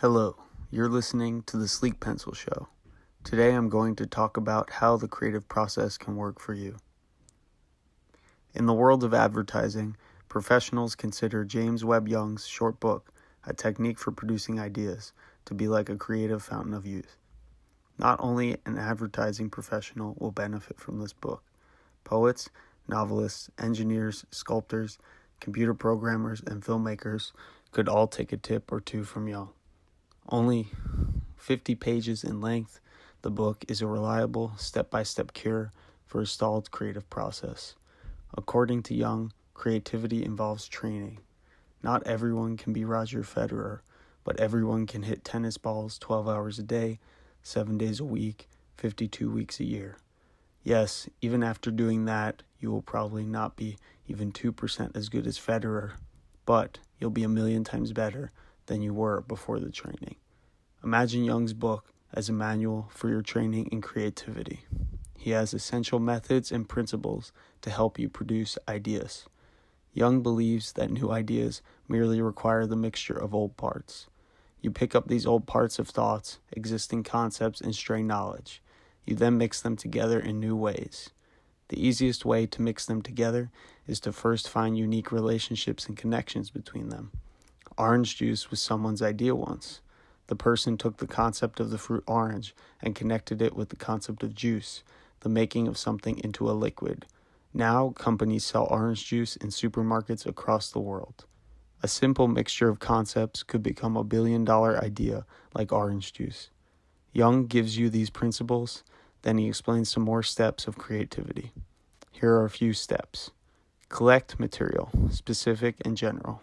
Hello, you're listening to the Sleek Pencil Show. Today I'm going to talk about how the creative process can work for you. In the world of advertising, professionals consider James Webb Young's short book, A Technique for Producing Ideas, to be like a creative fountain of youth. Not only an advertising professional will benefit from this book. Poets, novelists, engineers, sculptors, computer programmers, and filmmakers could all take a tip or two from Young. Only 50 pages in length, the book is a reliable, step-by-step cure for a stalled creative process. According to Young, creativity involves training. Not everyone can be Roger Federer, but everyone can hit tennis balls 12 hours a day, 7 days a week, 52 weeks a year. Yes, even after doing that, you will probably not be even 2% as good as Federer, but you'll be 1,000,000 times better than you were before the training. Imagine Young's book as a manual for your training in creativity. He has essential methods and principles to help you produce ideas. Young believes that new ideas merely require the mixture of old parts. You pick up these old parts of thoughts, existing concepts, and stray knowledge. You then mix them together in new ways. The easiest way to mix them together is to first find unique relationships and connections between them. Orange juice was someone's idea once. The person took the concept of the fruit orange and connected it with the concept of juice, the making of something into a liquid. Now, companies sell orange juice in supermarkets across the world. A simple mixture of concepts could become a billion-dollar idea like orange juice. Young gives you these principles, then he explains some more steps of creativity. Here are a few steps. Collect material, specific and general.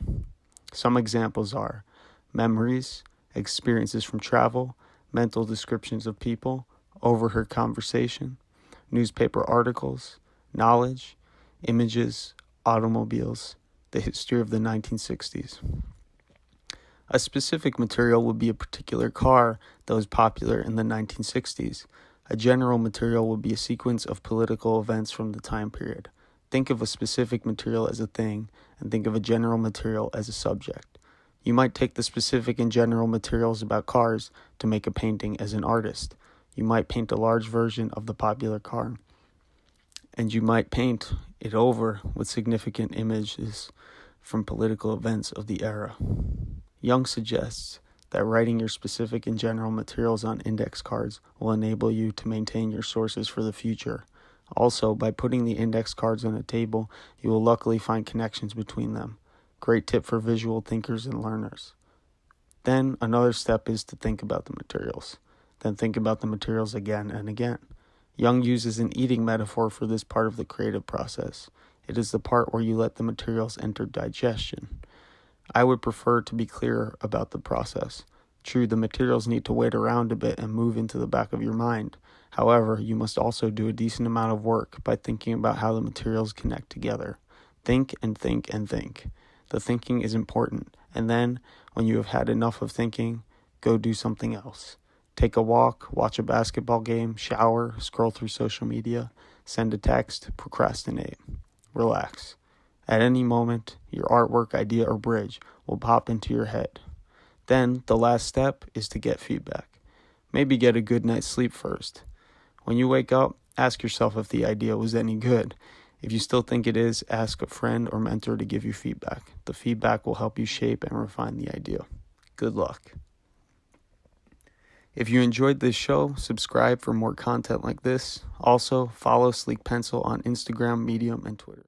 Some examples are memories, experiences from travel, mental descriptions of people, overheard conversation, newspaper articles, knowledge, images, automobiles, the history of the 1960s. A specific material would be a particular car that was popular in the 1960s. A general material would be a sequence of political events from the time period. Think of a specific material as a thing, and think of a general material as a subject. You might take the specific and general materials about cars to make a painting as an artist. You might paint a large version of the popular car, and you might paint it over with significant images from political events of the era. Young suggests that writing your specific and general materials on index cards will enable you to maintain your sources for the future. Also, by putting the index cards on a table, you will luckily find connections between them. Great tip for visual thinkers and learners. Then, another step is to think about the materials. Then think about the materials again and again. Young uses an eating metaphor for this part of the creative process. It is the part where you let the materials enter digestion. I would prefer to be clearer about the process. True, the materials need to wait around a bit and move into the back of your mind. However, you must also do a decent amount of work by thinking about how the materials connect together. Think and think and think. The thinking is important, and then, when you have had enough of thinking, go do something else. Take a walk, watch a basketball game, shower, scroll through social media, send a text, procrastinate. Relax. At any moment, your artwork, idea, or bridge will pop into your head. Then, the last step is to get feedback. Maybe get a good night's sleep first. When you wake up, ask yourself if the idea was any good. If you still think it is, ask a friend or mentor to give you feedback. The feedback will help you shape and refine the idea. Good luck. If you enjoyed this show, subscribe for more content like this. Also, follow Sleek Pencil on Instagram, Medium, and Twitter.